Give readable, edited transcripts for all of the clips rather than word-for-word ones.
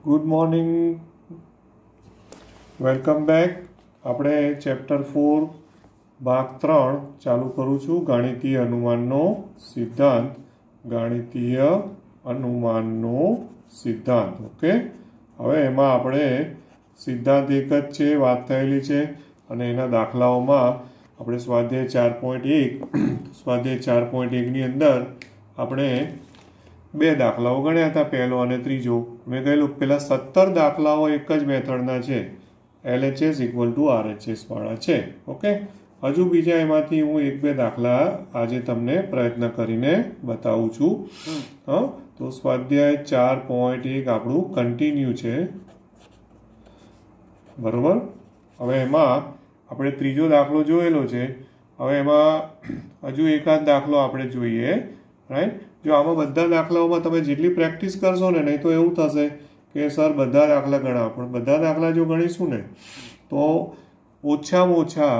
Good morning, welcome back. આપણે chapter 4 ભાગ 3 ચાલુ કરું છું. ગાણિતીય અનુમાનનો સિદ્ધાંત. ગાણિતીય અનુમાનનો સિદ્ધાંત. ઓકે, હવે એમાં આપણે સિદ્ધાંત એક જ છે, વાત થયેલી છે, અને એના દાખલાઓમાં આપણે સ્વાધ્યાય 4.1 અંદર આપણે બે દાખલાઓ ગણ્યા હતા, પહેલો અને ત્રીજો. મેં કહેલું પેલા 17 દાખલાઓ એક જ મેથડના છે, LHS = RHS વાળા છે. ઓકે, હજુ બીજા એમાંથી હું એક બે દાખલા આજે તમને પ્રયત્ન કરીને બતાવું છું. તો સ્વાધ્યાય 4.1 આપણું કન્ટિન્યુ છે, બરોબર. હવે એમાં આપણે ત્રીજો દાખલો જોયેલો છે. હવે એમાં હજુ એકાદ દાખલો આપણે જોઈએ, રાઈટ. જો આમાં બધા દાખલાઓમાં તમે જેટલી પ્રેક્ટિસ કરશો ને, નહીં તો એવું થશે કે સર બધા દાખલા ગણાવો, પણ બધા દાખલા જો ગણીશું ને તો ઓછામાં ઓછા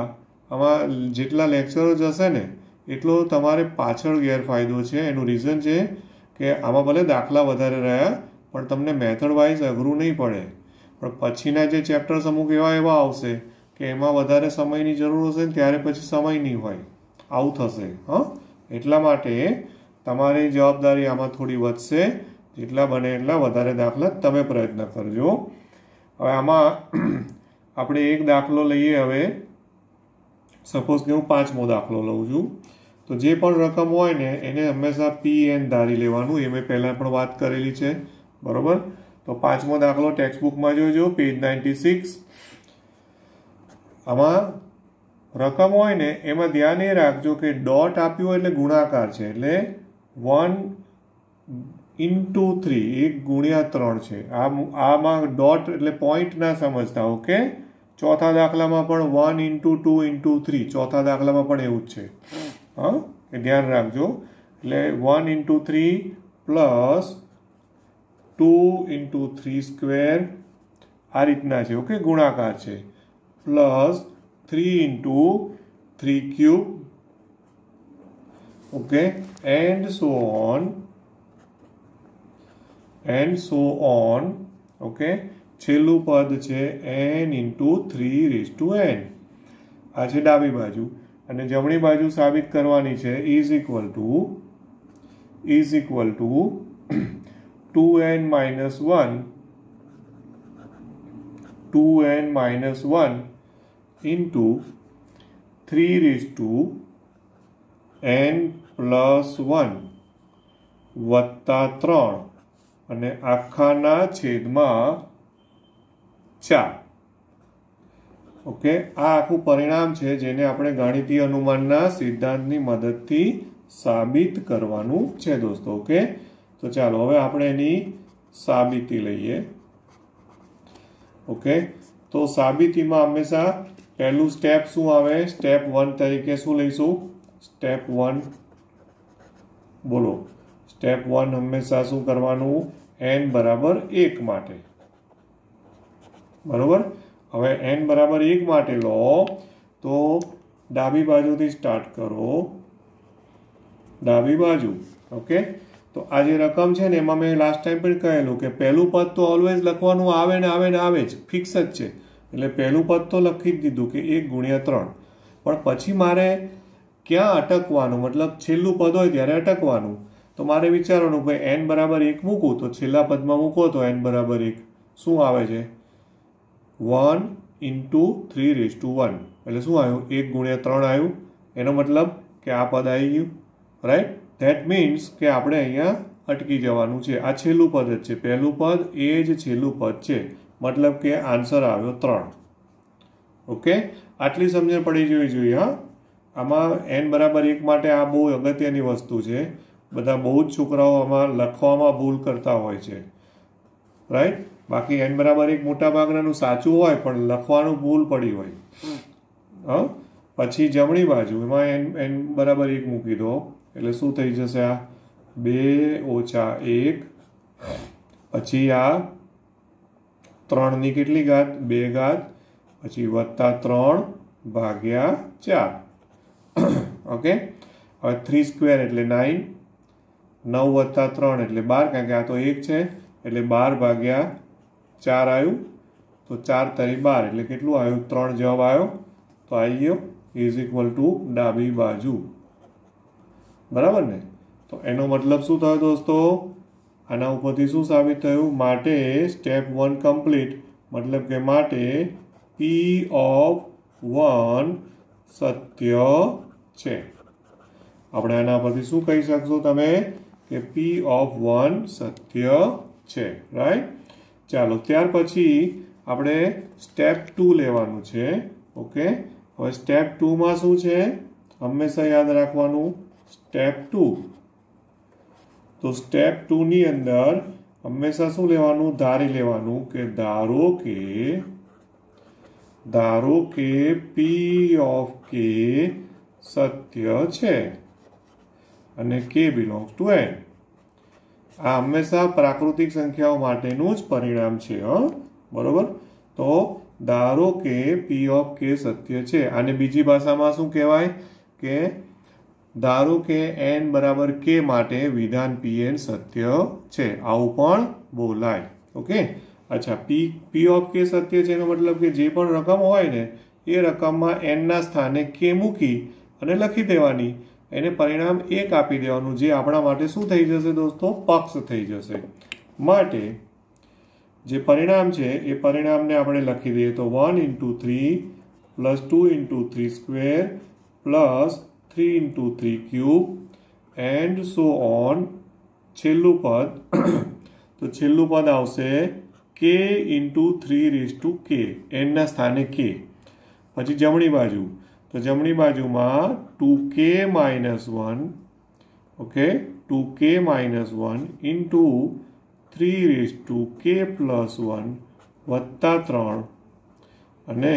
આમાં જેટલા લેક્ચરો જશે ને એટલો તમારે પાછળ ગેરફાયદો છે. એનું રીઝન છે કે આમાં ભલે દાખલા વધારે રહ્યા પણ તમને મેથડ વાઇઝ અઘરું નહીં પડે, પણ પછીના જે ચેપ્ટર્સ અમુક એવા આવશે કે એમાં વધારે સમયની જરૂર હશે ને ત્યારે પછી સમય નહીં હોય, આવું થશે. એટલા માટે તમારી જવાબદારી આમાં થોડી વધશે. જેટલા બને એટલા વધારે દાખલા તમે પ્રયત્ન કરજો. હવે આમાં આપણે એક દાખલો લઈએ. હવે સપોઝ કે હું 5મો દાખલો લઉં છું, તો જે પણ રકમ હોય ને એને હંમેશા PN ધારી લેવાનું. એ મેં પહેલાં પણ વાત કરેલી છે, બરોબર. તો 5મો દાખલો ટેક્સ્ટબુકમાં જોજો, પેજ 96. આમાં રકમ હોય ને એમાં ધ્યાન એ રાખજો કે ડોટ આપ્યું હોય એટલે ગુણાકાર છે, એટલે 1 × 3, 1 × 3 છે. આમાં ડોટ એટલે પોઈન્ટ ના સમજતા. ઓકે, ચોથા દાખલામાં પણ 1 × 2 × 3, ચોથા દાખલામાં પણ એવું જ છે. એ ધ્યાન રાખજો. એટલે 1 × 3 પ્લસ 2 × 3² આ રીતના છે. ઓકે, ગુણાકાર છે. Plus 3 × 3³ okay, and so on. Okay, છેલ્લું પદ છે n × 3n. આ છે ડાબી બાજુ, અને જમણી બાજુ સાબિત કરવાની છે is equal to 2n - 1 into 3n + 1 વત્તા 3 અને આખાના છેદમાં 4. ઓકે, આ આખું પરિણામ છે જેને આપણે ગાણિતીય અનુમાનના સિદ્ધાંતની મદદથી સાબિત કરવાનું છે દોસ્તો. ઓકે, તો ચાલો હવે આપણે એની સાબિતી લઈએ. ઓકે, તો સાબિતીમાં હંમેશા પહેલું સ્ટેપ શું આવે? સ્ટેપ 1 તરીકે શું લઈશું? સ્ટેપ 1 બોલો. સ્ટેપ 1 હંમેશા શું કરવાનું? n = 1 માટે, બરોબર. હવે n = 1 માટે લો તો ડાબી બાજુથી સ્ટાર્ટ કરો, ડાબી બાજુ. ઓકે, તો આ જે રકમ છે ને એમાં મેં લાસ્ટ ટાઈમ પણ કહેલું કે પહેલું પદ તો ઓલવેઝ લખવાનું આવે જ, ફિક્સ જ છે. એટલે પહેલું પદ તો લખી જ દીધું કે 1 × 3, પણ પછી મારે ક્યાં અટકવાનું? મતલબ છેલ્લું પદ હોય ત્યારે અટકવાનું. તો મારે વિચારવાનું ભાઈ n = 1 મૂકું તો છેલ્લા પદમાં મૂકો તો n = 1 શું આવે છે? 1 × 3n. એટલે શું આવ્યું? 1 × 3 આવ્યું. એનો મતલબ કે આ પદ આવી ગયું, રાઈટ. ધેટ મીન્સ કે આપણે અહીંયા અટકી જવાનું છે. આ છેલ્લું પદ જ છે, પહેલું પદ એ જ છેલ્લું પદ છે, મતલબ કે આન્સર આવ્યો 3. ઓકે, આટલી સમજણ પડી જવી જોઈએ. આમાં n = 1 માટે આ બહુ અગત્યની વસ્તુ છે. બધા બહુ જ છોકરાઓ આમાં લખવામાં ભૂલ કરતા હોય છે, રાઈટ. બાકી n = 1 મોટા ભાગનાનું સાચું હોય પણ લખવાનું ભૂલ પડી હોય. પછી જમણી બાજુ એમાં n = 1 મૂકી દો એટલે શું થઈ જશે? આ 2 - 1, પછી આ 3ની કેટલી ઘાત? 2 ઘાત, પછી વત્તા 3/4. ઓકે, હવે 3² એટલે 9, 9 + 3 એટલે 12, કારણ કે આ તો 1 છે એટલે 12/4 4 आयु तो 4 तरी 12 એટલે કેટલું આવ્યું 3 જવાબ આવ્યો તો આવી ગયો ઇઝ ઇક્વલ ટુ ડાબી બાજુ બરાબર ને તો એનો મતલબ શું થયો દોસ્તો આના ઉપરથી શું સાબિત થયું માટે સ્ટેપ 1 કમ્પ્લીટ मतलब કે માટે P of 1 સત્ય છે આપણે આના પરથી શું કહી શકશો તમે કે P of 1 સત્ય છે રાઈટ ચાલો ત્યાર પછી આપણે સ્ટેપ 2 લેવાનું છે ઓકે હવે સ્ટેપ 2 માં શું છે હંમેશા યાદ રાખવાનું સ્ટેપ 2 તો સ્ટેપ 2 ની અંદર હંમેશા શું લેવાનું ધારી લેવાનું કે ધારો કે P of K સત્ય છે અને K belongs to N આ હંમેશા પ્રાકૃતિક સંખ્યાઓ માટેનું જ પરિણામ છે બરોબર તો ધારો કે P of K સત્ય છે અને બીજી ભાષામાં શું કહેવાય કે ધારો કે n બરાબર k માટે વિધાન Pn સત્ય છે આવું પણ બોલાય ઓકે અચ્છા P of K સત્ય છે એનો મતલબ કે જે પણ રકમ હોય ને એ રકમમાં n ના સ્થાને k મૂકી અને લખી દેવાની એને પરિણામ 1 આપી દેવાનું જે આપણા માટે શું થઈ જશે દોસ્તો પક્ષ થઈ જશે માટે જે પરિણામ છે એ પરિણામને આપણે લખી દઈએ તો 1 * 3 + 2 * 3 square plus 3 * 3 cube and so on છેલ્લું પદ તો છેલ્લું પદ આવશે k * 3 k n ના સ્થાને k પછી જમણી બાજુ તો જમણી બાજુમાં 2k - 1 ઓકે 2k - 1 * 3k + 1 વત્તા 3 અને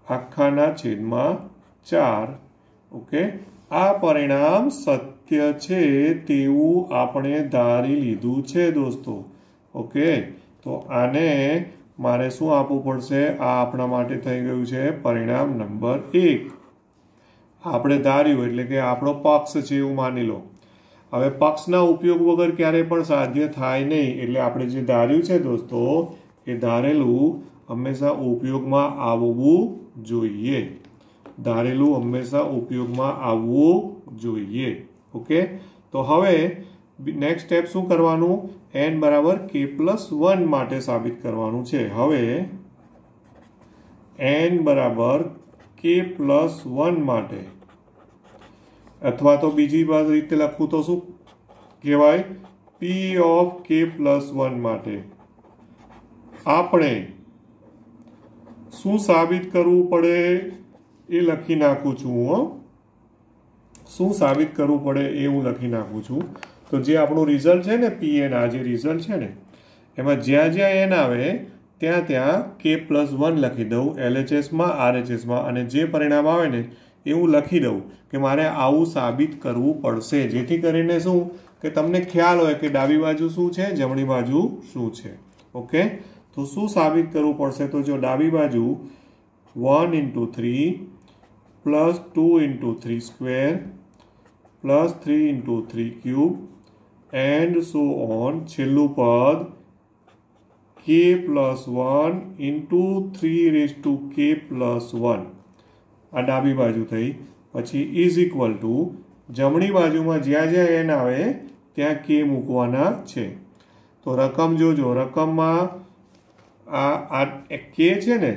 આખાના છેદમાં 4 ઓકે આ પરિણામ સત્ય છે તેવું આપણે ધારી લીધું છે દોસ્તો ઓકે તો આને મારે શું આપવું પડશે આ આપણા માટે થઈ ગયું છે પરિણામ નંબર 1 આપણે ધાર્યું એટલે કે આપણો પક્ષ છે એવું માની લો હવે પક્ષના ઉપયોગ વગર ક્યારે પણ સાધ્ય થાય નહીં એટલે આપણે જે ધાર્યું છે દોસ્તો એ ધારેલું હંમેશા ઉપયોગમાં આવવું જોઈએ ધારેલું હંમેશા ઉપયોગમાં આવવું જોઈએ ઓકે તો હવે નેક્સ્ટ સ્ટેપ શું કરવાનું n બરાબર k + 1 માટે સાબિત કરવાનું છે હવે n બરાબર k + 1 માટે અથવા તો બીજી રીતે લખું તો શું કહેવાય P of k + 1 માટે આપણે શું સાબિત કરવું પડે એ લખી નાખું છું શું સાબિત કરવું પડે એ હું લખી નાખું છું તો જે આપણું રિઝલ્ટ છે ને Pn આ જે રિઝલ્ટ છે ને એમાં જ્યાં જ્યાં n આવે ત્યાં ત્યાં k + 1 લખી દઉં LHS માં RHS માં અને જે પરિણામ આવે ને એ હું લખી દઉં કે મારે આવું સાબિત કરવું પડશે જેથી કરીને શું કે તમને ખ્યાલ હોય કે ડાબી બાજુ શું છે જમણી બાજુ શું છે ઓકે તો શું સાબિત કરવું પડશે તો જો ડાબી બાજુ 1 * 3 + 2 * 3 square plus 3 * 3 cube and so on છેલ્લું પદ k + 1 * 3k + 1 આ ડાબી બાજુ થઈ પછી ઇઝ ઇક્વલ ટુ જમણી બાજુમાં જ્યાં જ્યાં n આવે ત્યાં k મૂકવાના છે તો રકમ જોજો રકમમાં આ k છે ને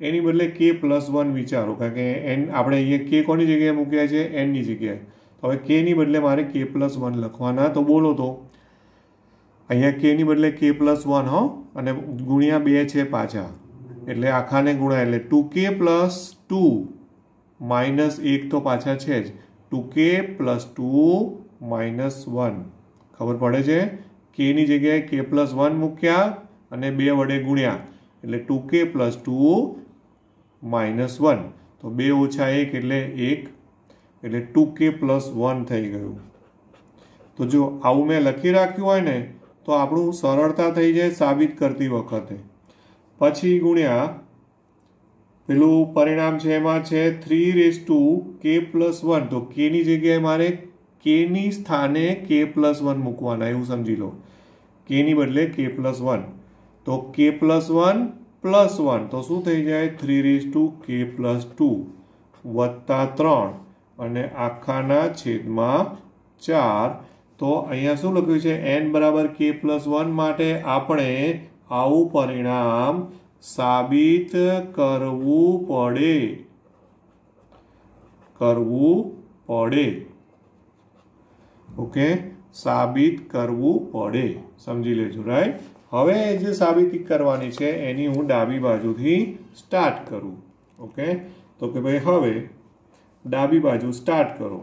એની બદલે k + 1 વિચારો કારણ કે n આપણે અહીંયા k કોની જગ્યાએ મૂક્યા છે n ની જગ્યાએ હવે k ની બદલે મારે k + 1 લખવાના તો બોલો તો અહીંયા k ની બદલે k + 1 હો અને ગુણ્યા 2 છે પાછા એટલે આખાને ગુણ્યા એટલે 2k + 2 -1 તો પાછા છે જ 2k + 2 - 1 ખબર પડે છે k ની જગ્યાએ k + 1 મૂક્યા અને 2 વડે ગુણ્યા એટલે 2k + 2 - 1 તો 2 - 1 એટલે 1 એટલે 2k + 1 થઈ ગયું તો જો આવું મેં લખી રાખ્યું હોય ને તો આપણું સરળતા થઈ જાય સાબિત કરતી વખતે પછી ગુણ્યા પેલું પરિણામ છે એમાં છે 3k + 1 તો k ની જગ્યાએ મારે k ની સ્થાને k + 1 મૂકવાના એવું સમજી લો k ની બદલે k + 1 तो k+1 तो શું થઈ જાય 3k+2 વત્તા 3 અને આખાના છેદમાં 4. તો અહીંયા શું લખ્યું છે n બરાબર k+1 માટે આપણે આવું પરિણામ સાબિત કરવું પડે. ઓકે, સાબિત કરવું પડે, સમજી લેજો. રાઈટ. હવે જે સાબિતી કરવાની છે એની હું ડાબી બાજુથી સ્ટાર્ટ કરું. ઓકે, તો કે ભાઈ હવે ડાબી બાજુ સ્ટાર્ટ કરો.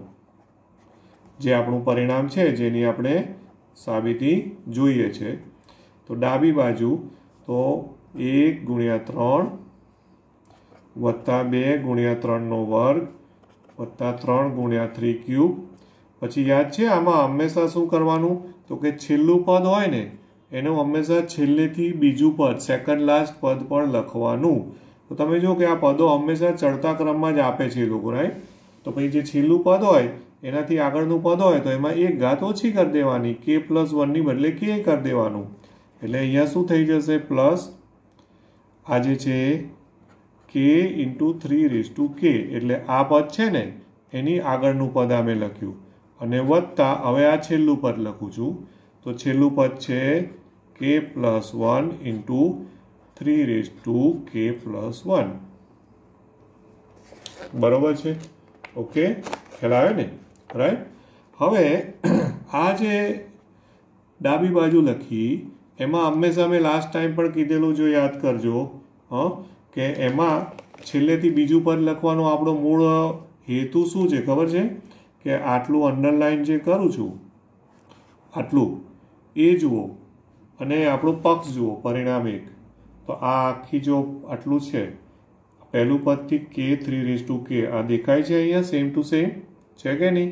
જે આપણું પરિણામ છે જેની આપણે સાબિતી જોઈએ છે. તો ડાબી બાજુ તો 1 × 3 વત્તા 2 × 3 વર્ગ વત્તા 3 × 3³ પછી યાદ છે આમાં હંમેશા શું કરવાનું તો કે છેલ્લું પદ હોય ને એનું હંમેશા છેલ્લેથી બીજું પદ સેકન્ડ લાસ્ટ પદ પણ લખવાનું. તો તમે જો કે આ પદો હંમેશા ચડતા ક્રમમાં જ આપે છે એ લોકો. રાઈટ. તો પછી જે છેલ્લું પદ હોય એનાથી આગળનું પદ હોય તો એમાં એક ઘાત ઓછી કરી દેવાની, k+1 ની બદલે k કરી દેવાનું. એટલે અહીંયા શું થઈ જશે પ્લસ આ જે છે k × 3k એટલે આ પદ છે ને એની આગળનું પદ અમે લખ્યું અને વત્તા હવે આ છેલ્લું પદ લખું છું. તો છેલ્લું પદ છે k+1 × 3k+1. બરોબર છે. ઓકે, ખ્યાલ આવે ને. રાઈટ. હવે આ જે ડાબી બાજુ લખી એમાં હંમેશા મેં લાસ્ટ ટાઈમ પણ કીધેલું જો યાદ કરજો કે એમાં છેલ્લેથી બીજું પદ લખવાનો આપણો મૂળ હેતુ શું છે ખબર છે કે આટલું અંડરલાઈન જે કરું છું આટલું એ જુઓ અને આપણું પક્ષ જુઓ પરિણામ 1. તો આ આખી જો આટલું છે પહેલું પદથી k 3k આ દેખાય છે અહીંયા સેમ ટુ સેમ છે કે નહીં.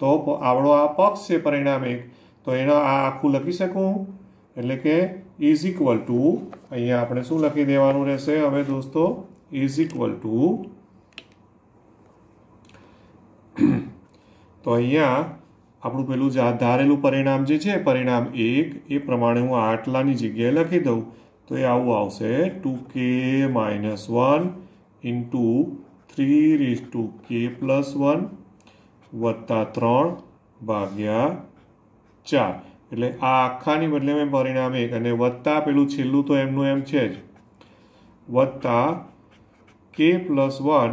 તો આપણો આ પક્ષ છે પરિણામ 1. તો એનો આ આખું લખી શકું એટલે કે ઇઝ ઇક્વલ ટુ અહીંયા આપણે શું લખી દેવાનું રહેશે હવે દોસ્તો ઇઝ ઇક્વલ ટુ તો અહીંયા આપણું પેલું ધારેલું પરિણામ જે છે પરિણામ 1 એ પ્રમાણે હું આટલાની જગ્યાએ લખી દઉં તો એ આવું આવશે 2k - 1 × 3k+1 વત્તા 3/4. એટલે આ આખાની બદલે મેં પરિણામ 1 અને વત્તા પેલું છેલ્લું તો એમનું એમ છે જ વત્તા k+1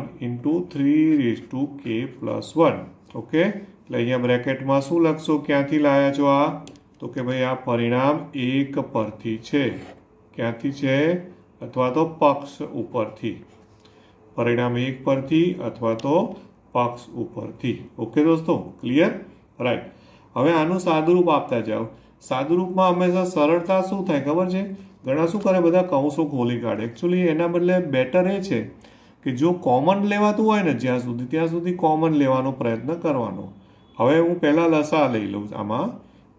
× 3k+1. ઓકે, એટલે અહીંયા બ્રેકેટમાં શું લખશો ક્યાંથી લાયા છો આ તો કે ભાઈ આ પરિણામ 1 પરથી છે. ક્યાંથી છે અથવા તો પક્ષ ઉપરથી. પરિણામ 1 પરથી અથવા તો પક્ષ ઉપરથી. ઓકે દોસ્તો, ક્લિયર. રાઈટ. હવે આનું સાદુરૂપ આપતા જાઓ. સાદુરૂપમાં હંમેશા સરળતા શું થાય ખબર છે ઘણા શું કરે બધા કૌંસો ખોલી કાઢે. એકચ્યુઅલી એના બદલે બેટર એ છે કે જો કોમન લેવાતું હોય ને જ્યાં સુધી કોમન લેવાનો પ્રયત્ન કરવાનો. હવે હું પહેલાં લસા લઈ લઉં આમાં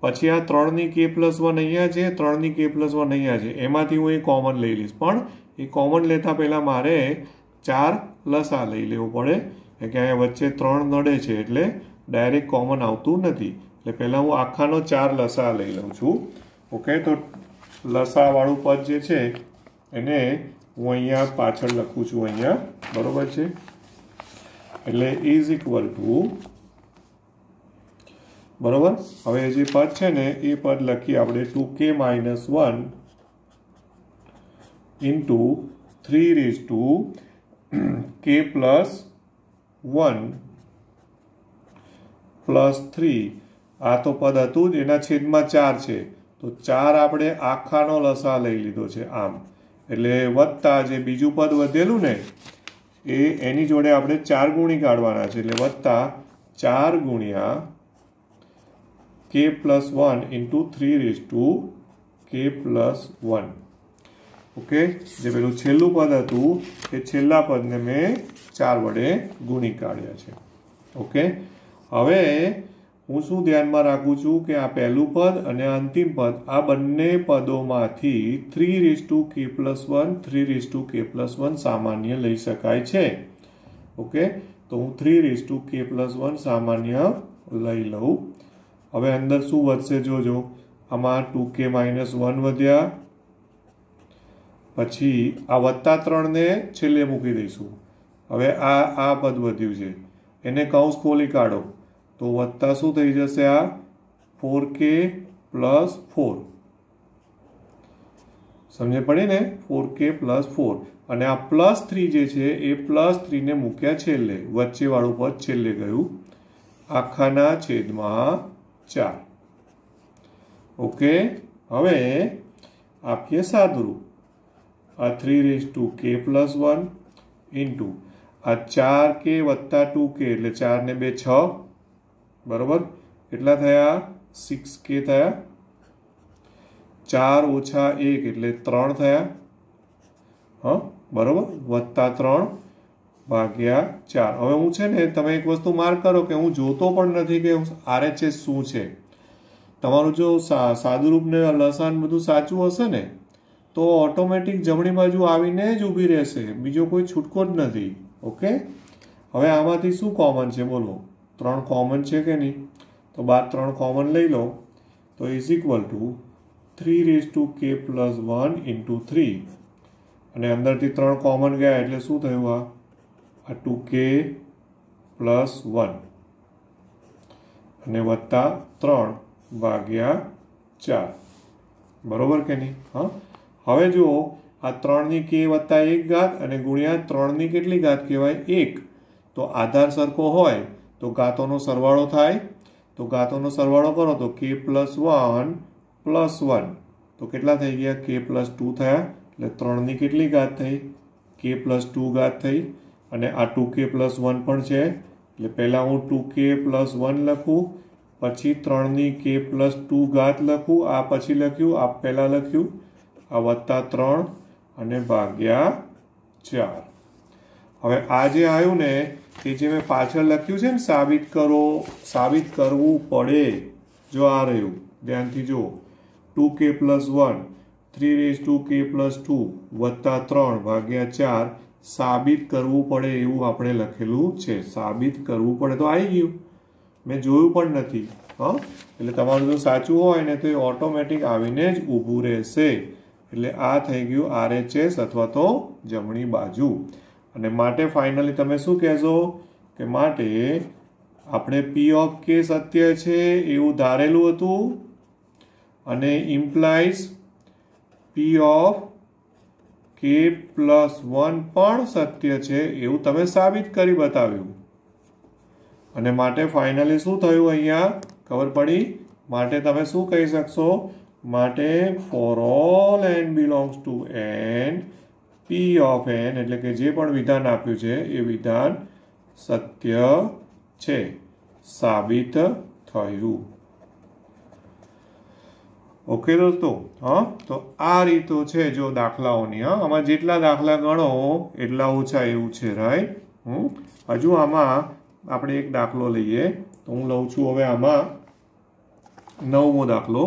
પછી આ 3ની k+1 અહીંયા છે 3ની k+1 અહીંયા છે એમાંથી હું એ કોમન લઈ લઈશ. પણ એ કોમન લેતા પહેલાં મારે 4 લસા લઈ લેવો પડે કે અહીંયા વચ્ચે 3 નડે છે એટલે ડાયરેક્ટ કોમન આવતું નથી. એટલે પહેલાં હું આખાનો 4 લસા લઈ લઉં છું. ઓકે, તો લસાવાળું પદ જે છે એને હું અહીંયા પાછળ લખું છું અહીંયા. બરોબર છે. એટલે ઇઝ ઇક્વલ ટુ બરોબર. હવે જે પદ છે ને એ પદ લખીએ આપણે 2k - 1 × 3k+1 + 3 આ તો પદ હતું જ એના છેદમાં 4 છે તો 4 આપણે આખાનો લસા લઈ લીધો છે આમ. એટલે વત્તા જે બીજું પદ વધેલું ને એની જોડે આપણે 4 ગુણી કાઢવાના છે એટલે વત્તા 4 × k+1 × 3k+1. ઓકે, જે પેલું છેલ્લું પદ હતું એ છેલ્લા પદને મેં 4 વડે ગુણી કાઢ્યા છે. ઓકે, હવે હું શું ધ્યાનમાં રાખું છું કે આ પહેલું પદ અને અંતિમ પદ આ બંને પદોમાંથી 3k+1 3k+1 સામાન્ય લઈ શકાય છે. ઓકે, તો હું 3k+1 સામાન્ય લઈ લઉં. હવે અંદર શું વધશે જોજો આમાં 2k - 1 વધ્યા પછી આ +3 ને છેલ્લે મૂકી દઈશું। હવે આ પદ વધ્યું છે એને કૌંસ ખોલી કાઢો તો વત્તા શું થઈ જશે? આ 4k + 4 સમજે પડી ને? 4k + 4 અને આ +3 જે છે એ +3 ને મૂક્યા છેલ્લે, વચ્ચે વાળું પદ છેલ્લે ગયું, આખાના છેદમાં 4। ઓકે, હવે આપીએ સાદુરૂપ। આ 3k + 1 ઇન્ટુ આ 4k + 2k એટલે 4 ને 2 6 બરોબર, કેટલા થયા? 6k થયા। 4 - 1 એટલે 3 થયા, હા બરોબર, +3 ભાગ્યા 4। હવે હું છે ને, તમે એક વસ્તુ માર્ક કરો કે હું જોતો પણ નથી કે RHS શું છે। તમારું જો સાદુરૂપ ને લસાન બધું સાચું હશે ને તો ઓટોમેટિક જમણી બાજુ આવીને જ ઊભી રહેશે, બીજો કોઈ છૂટકો જ નથી। ઓકે, હવે આમાંથી શું કોમન છે બોલો? 3 કોમન છે કે નહીં? તો 3 કોમન લઈ લો તો = 3k + 1 × 3 અને અંદરથી 3 કોમન ગયા એટલે શું થયું? આ 2k + 1 અને +3 ભાગ્યા 4 બરોબર કે નહીં? હા, હવે જુઓ આ 3 ની k + 1 ઘાત અને ગુણ્યા 3 ની કેટલી ઘાત કહેવાય? 1। તો આધાર સરખો હોય તો ઘાતોનો સરવાળો થાય, તો ઘાતોનો સરવાળો કરો તો k + 1 + 1 તો કેટલા થઈ ગયા? k + 2 થયા, એટલે 3 ની કેટલી ઘાત થઈ? k + 2 ઘાત થઈ અને આ 2k + 1 પણ છે એટલે પહેલા હું 2k + 1 લખું, પછી 3 ની k + 2 ઘાત લખું, આ પછી લખ્યું, આ પહેલા લખ્યું, આ +3 અને ભાગ્યા 4। હવે આ જે આવ્યું ને એ જે મેં પાછળ લખ્યું છે ને, સાબિત કરો, સાબિત કરવું પડે, જો આ રહ્યું, ધ્યાનથી જુઓ, 2k + 1 3k + 2 +3 ભાગ્યા 4 સાબિત કરવું પડે એવું આપણે લખેલું છે। સાબિત કરવું પડે તો આવી ગયું, મેં જોયું પણ નથી। હા, એટલે તમારું જો સાચું હોય ને તો એ ઓટોમેટિક આવીને જ ઊભું રહેશે। એટલે આ થઈ ગયું RHS અથવા તો જમણી બાજુ। અને માટે ફાઇનલી તમે શું કહેશો કે માટે આપણે P of k સત્ય છે એવું ધારેલું હતું અને ઇમ્પ્લાઇઝ P of k + 1 પણ સત્ય છે એવું તમે સાબિત કરી બતાવ્યું। અને માટે ફાઇનલી શું થયું અહીંયા ખબર પડી? માટે તમે શું કહી શકશો? માટે for all n belongs to n, P of n એટલે કે જે પણ વિધાન આપ્યું છે એ વિધાન સત્ય છે, સાબિત થયું। ઓકે દોસ્તો, હા, તો આ રીતો છે જો દાખલાઓની। હા, આમાં જેટલા દાખલા ગણો એટલા ઓછા એવું છે, રાઈટ? હજુ આમાં આપણે એક દાખલો લઈએ તો હું લઉં છું હવે આમાં 9મો દાખલો,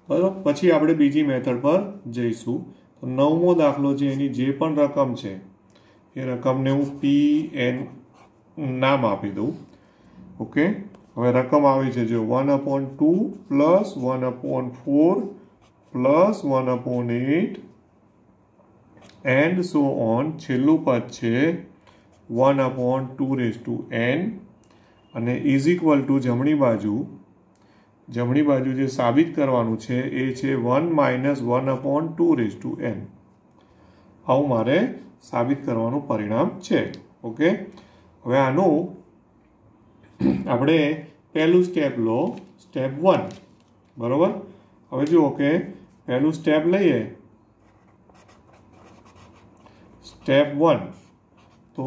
બરાબર, પછી આપણે બીજી મેથડ પર જઈશું। તો 9મો દાખલો છે, એની જે પણ રકમ છે એ રકમને હું Pn નામ આપી દઉં। ઓકે, હવે રકમ આવી છે જો 1/2 + 1/4 + 1/8 એન્ડ સો ઓન, છેલ્લું પદ છે 1/2n અને = જમણી બાજુ જે સાબિત કરવાનું છે એ છે 1 - 1/2n। આવું મારે સાબિત કરવાનું પરિણામ છે। ઓકે, હવે આનું આપણે પહેલું સ્ટેપ લો, સ્ટેપ 1, બરોબર। હવે જુઓ કે પહેલું સ્ટેપ લઈએ, સ્ટેપ 1, તો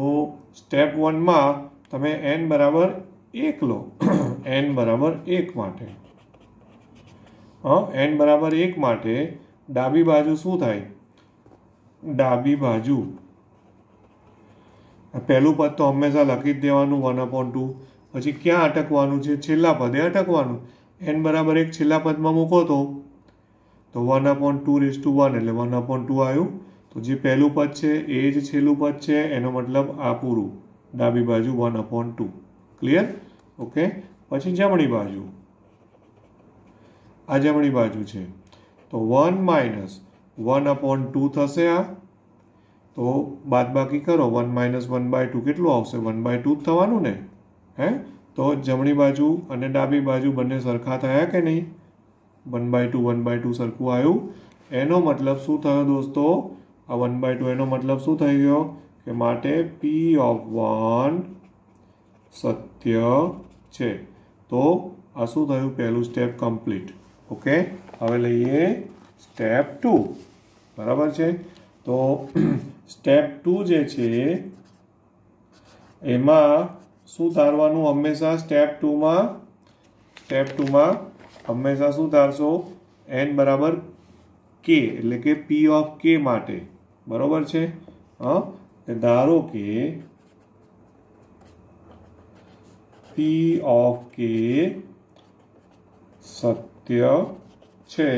સ્ટેપ 1 માં તમે n = 1 લો, n = 1 માટે, n = 1 માટે ડાબી બાજુ શું થાય? ડાબી બાજુ પહેલું પદ તો હંમેશા લખી જ દેવાનું 1/2, પછી ક્યાં અટકવાનું છે? છેલ્લા પદે અટકવાનું। n = 1 છેલ્લા પદમાં મૂકો તો 1/2 એટલે 1/2 આવ્યું, તો જે પહેલું પદ છે એ જ છેલ્લું પદ છે, એનો મતલબ આ પૂરું, ડાબી બાજુ 1/2, ક્લિયર? ઓકે, પછી જમણી બાજુ, આ જમણી બાજુ છે તો 1 - 1/2 થશે આ, તો બાદબાકી કરો 1 - 1/2 કેટલું આવશે? 1/2 જ થવાનું ને, હે? તો જમણી બાજુ અને ડાબી બાજુ બંને સરખા થયા કે નહીં? 1/2 1/2 સરખું આવ્યું. એનો મતલબ શું થયો દોસ્તો? આ 1/2 એનો મતલબ શું થઈ ગયો? કે માટે P(1) સત્ય છે. તો આ શું થયું? પહેલું સ્ટેપ કમ્પ્લીટ. ઓકે, હવે લઈએ સ્ટેપ 2. બરાબર છે? તો સ્ટેપ 2 જે છે એમાં શું ધારવાનું હંમેશા? સ્ટેપ 2માં હંમેશા શું ધારશો? n બરાબર k, એટલે કે P(k) માટે. બરાબર છે? ધારો કે P(k) સત્ય છે,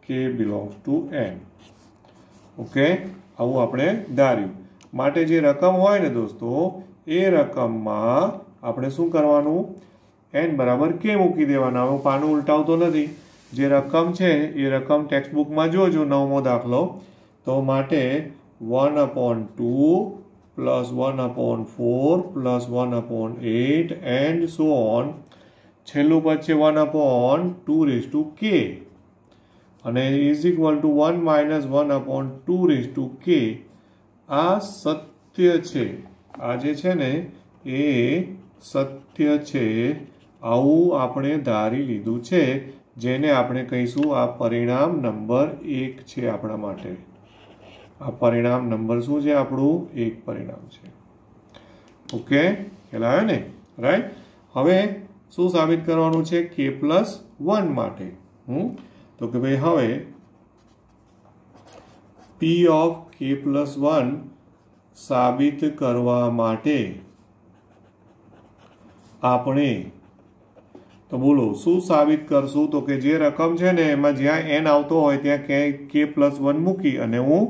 k belongs to n. Okay, આવું આપણે ધાર્યું. માટે જે રકમ હોય ને દોસ્તો, એ રકમમાં આપણે શું કરવાનું? n બરાબર k મૂકી દેવાના. હવે હું પાનું ઉલટાવતો નથી. જે રકમ છે એ રકમ ટેક્સ્ટબુકમાં જોજો, 9મો દાખલો. તો માટે 1/2 + 1/4 + 1/8 and so on. છેલ્લું પદ છે 1/2k અને = 1 - 1/2k. આ સત્ય છે. આ જે છે ને એ સત્ય છે. આવું આપણે ધારી લીધું છે, જેને આપણે કહીશું આ પરિણામ નંબર 1 છે આપણા માટે. આ પરિણામ નંબર શું છે? આપણું 1 પરિણામ છે. ઓકે, ખ્યાલ આવ્યો ને? રાઈટ. હવે શું સાબિત કરવાનું છે? k+1 માટે. તો કે ભાઈ હવે P(k+1) સાબિત કરવા માટે આપણે, તો બોલો શું સાબિત કરશું? તો કે જે રકમ છે ને એમાં જ્યાં n આવતો હોય ત્યાં k+1 મૂકી અને હું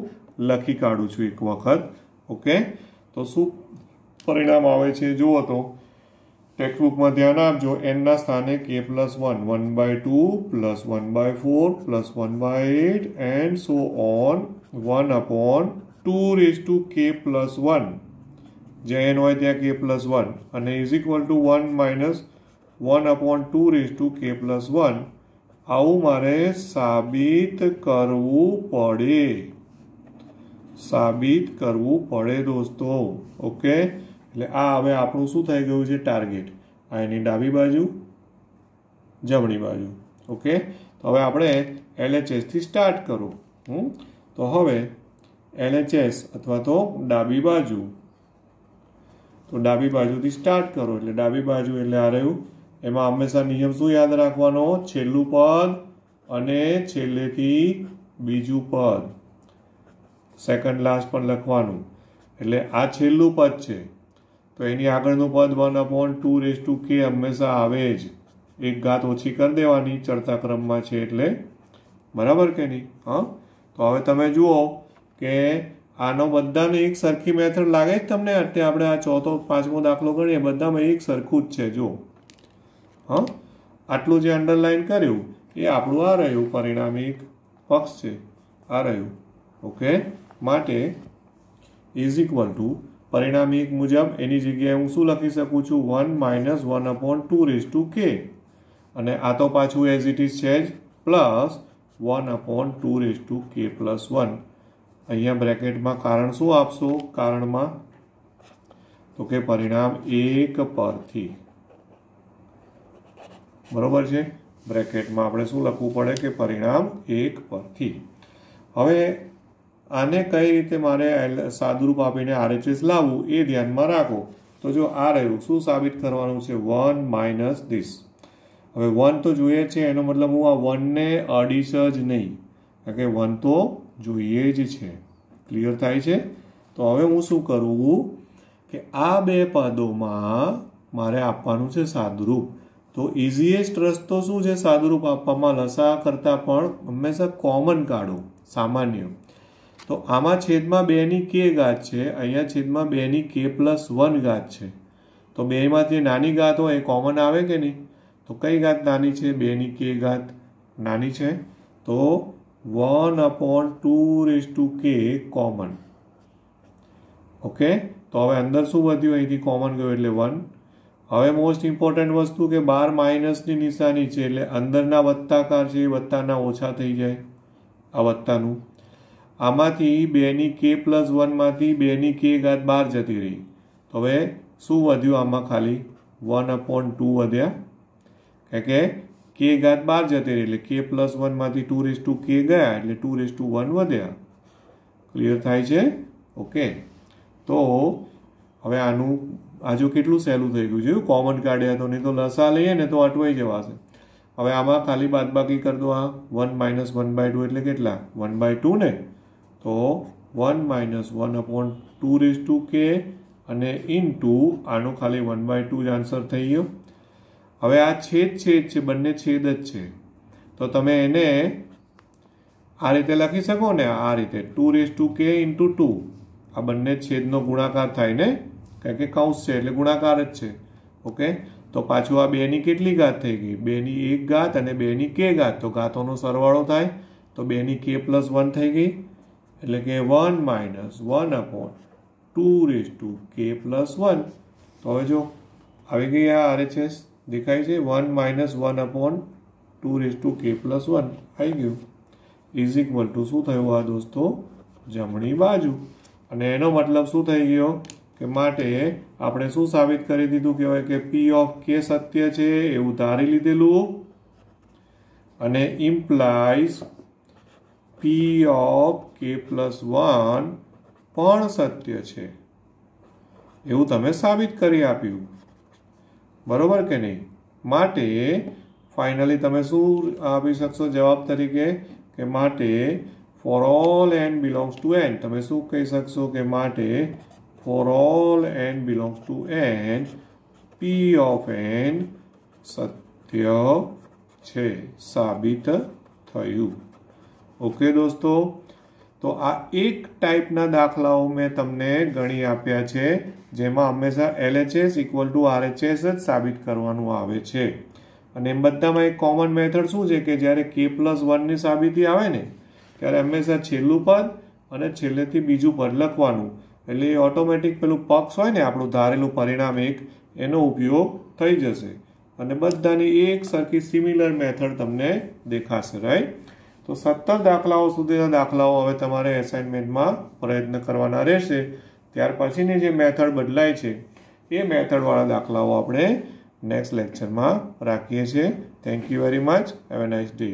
લખી કાઢું છું એક વખત. ઓકે, તો શું પરિણામ આવે છે જુઓ. તો ટેક્સ્ટબુકમાં ધ્યાન આપજો. n ના સ્થાને k+1, 1/2 + 1/4 + 1/8 and so on, 1/2k+1. જ્યાં n હોય ત્યાં k+1 અને = 1 - 1/2k+1. આવું મારે સાબિત કરવું પડે દોસ્તો. ઓકે, એટલે આ હવે આપણું શું થઈ ગયું છે? ટાર્ગેટ. આ એની ડાબી બાજુ, જમણી બાજુ. ઓકે, તો હવે આપણે LHS થી સ્ટાર્ટ કરો. તો હવે LHS અથવા તો ડાબી બાજુ, તો ડાબી બાજુથી સ્ટાર્ટ કરો. એટલે ડાબી બાજુ એટલે આ રહ્યું. એમાં હંમેશા નિયમ શું યાદ રાખવાનો? છેલ્લું પદ અને છેલ્લેથી બીજું પદ, સેકન્ડ લાસ્ટ પણ લખવાનું. એટલે આ છેલ્લું પદ છે તો એની આગળનું પદ 1/2k હંમેશા આવે જ. એક ઘાત ઓછી કરી દેવાની, ચડતા ક્રમમાં છે એટલે. બરાબર કે નહીં? તો હવે તમે જુઓ કે આનો બધાને એક સરખી મેથડ લાગે જ તમને? અત્યારે આપણે આ ચોથો 5મો દાખલો ગણીએ, બધામાં એક સરખું જ છે. જો આટલું જે અંડરલાઈન કર્યું એ આપણું આ રહ્યું પરિણામિક પક્ષ છે. આ રહ્યું. ઓકે, માટે = પરિણામિક મુજબ એની જગ્યાએ હું શું લખી શકું છું? 1 - 1/2k. અને આ તો પાછું એઝ ઇટ ઇઝ છે જ, પ્લસ 1/2k+1. અહીંયા બ્રેકેટમાં કારણ શું આપશો? કારણમાં તો કે પરિણામ 1 પરથી. બરોબર છે? બ્રેકેટમાં આપણે શું લખવું પડે? કે પરિણામ 1 પરથી. હવે આને કઈ રીતે મારે સાદુરૂપ આપીને RHS લાવવું એ ધ્યાનમાં રાખો. તો જો આ રહ્યું, શું સાબિત કરવાનું છે? 1 - this. હવે 1 તો જોઈએ છે, એનો મતલબ હું આ 1 ને અડીશ જ નહીં, કારણ કે 1 તો જોઈએ જ છે. ક્લિયર થાય છે? તો હવે હું શું કરું કે આ બે પદોમાં મારે આપવાનું છે સાદુરૂપ. તો ઇઝીએસ્ટ રસ્તો શું છે સાદુરૂપ આપવામાં? લસા કરતાં પણ હંમેશા કોમન કાઢો, સામાન્ય. તો આમાં છેદમાં 2ની k ઘાત છે, અહીંયા છેદમાં 2ની k+1 ઘાત છે. તો બેમાંથી નાની ઘાત હોય એ કોમન આવે કે નહીં? તો કઈ ઘાત નાની છે? 2ની k ઘાત નાની છે. તો 1/2k કોમન. ઓકે, તો હવે અંદર શું વધ્યું? અહીંથી કોમન ગયું એટલે 1. હવે મોસ્ટ ઇમ્પોર્ટન્ટ વસ્તુ કે બાર માઇનસની નિશાની છે એટલે અંદરના વત્તાકાર છે એ વત્તાના ઓછા થઈ જાય. આ વત્તાનું આમાંથી 2ની k + 1 માંથી 2ની k ઘાત બહાર જતી રહી. તો હવે શું વધ્યું? આમાં ખાલી 1/2 વધ્યા, કારણ કે k ઘાત બહાર જતી રહી એટલે k + 1 માંથી 2k ગયા એટલે 2:1 વધ્યા. ક્લિયર થાય છે? ઓકે, તો હવે આનું આજુ કેટલું સહેલું થઈ ગયું છે. કોમન કાઢ્યા તો, નહીં તો લસા લઈએ ને તો અટવાઈ જવાશે. હવે આમાં ખાલી બાદબાકી કરી દો. આ 1 - 1/2 એટલે કેટલા? 1/2 ને. તો 1 - 1/2k અને ઇન્ટુ આનો ખાલી 1/2 જ આન્સર થઈ ગયો. હવે આ છેદ છે, બંને છેદ જ છે, તો તમે એને આ રીતે લખી શકો ને, આ રીતે 2k × 2. આ બંને છેદનો ગુણાકાર થાય ને, કારણ કે કૌંસ છે એટલે ગુણાકાર જ છે. ઓકે, તો પાછું આ 2ની કેટલી ઘાત થઈ ગઈ? 2ની 1 ઘાત અને 2ની k ઘાત. તો ઘાતોનો સરવાળો થાય તો 2ની k + 1 થઈ ગઈ એટલે કે 1 - 1/2k + 1. તો હવે જો આવી ગઈ આ RHS દેખાય છે. 1 - 1/2k + 1 આવી ગયું. ઇઝ ઇક્વલ ટુ શું થયું આ દોસ્તો? જમણી બાજુ. અને એનો મતલબ શું થઈ ગયો કે માટે આપણે શું સાબિત કરી દીધું કહેવાય કે P of k સત્ય છે એવું ધારી લીધેલું, અને ઇમ્પ્લાઇઝ P of k + 1 પણ સત્ય છે એવું તમે સાબિત કરી આપ્યું. બરોબર કે નહીં? માટે ફાઇનલી તમે શું આપી શકશો જવાબ તરીકે કે માટે for all n belongs to n. તમે શું કહી શકશો કે માટે for all n belongs to n P of n સત્ય છે, સાબિત થયું. ઓકે દોસ્તો, તો આ એક ટાઈપના દાખલાઓ મેં તમને ગણી આપ્યા છે જેમાં હંમેશા LHS = RHS જ સાબિત કરવાનું આવે છે. અને એમ બધામાં એક કોમન મેથડ શું છે કે જ્યારે k + 1ની સાબિતી આવે ને ત્યારે હંમેશા છેલ્લું પદ અને છેલ્લેથી બીજું પદ લખવાનું, એટલે એ ઓટોમેટિક પેલું પક્ષ હોય ને આપણું ધારેલું પરિણામ એક, એનો ઉપયોગ થઈ જશે અને બધાની એક સરખી સિમિલર મેથડ તમને દેખાશે. રાઈટ? તો 17 દાખલાઓ સુધીના દાખલાઓ હવે તમારે એસાઇનમેન્ટમાં પ્રયત્ન કરવાના રહેશે. ત્યાર પછીની જે મેથડ બદલાય છે એ મેથડવાળા દાખલાઓ આપણે નેક્સ્ટ લેક્ચરમાં રાખીએ છીએ. Thank you very much. Have a nice day.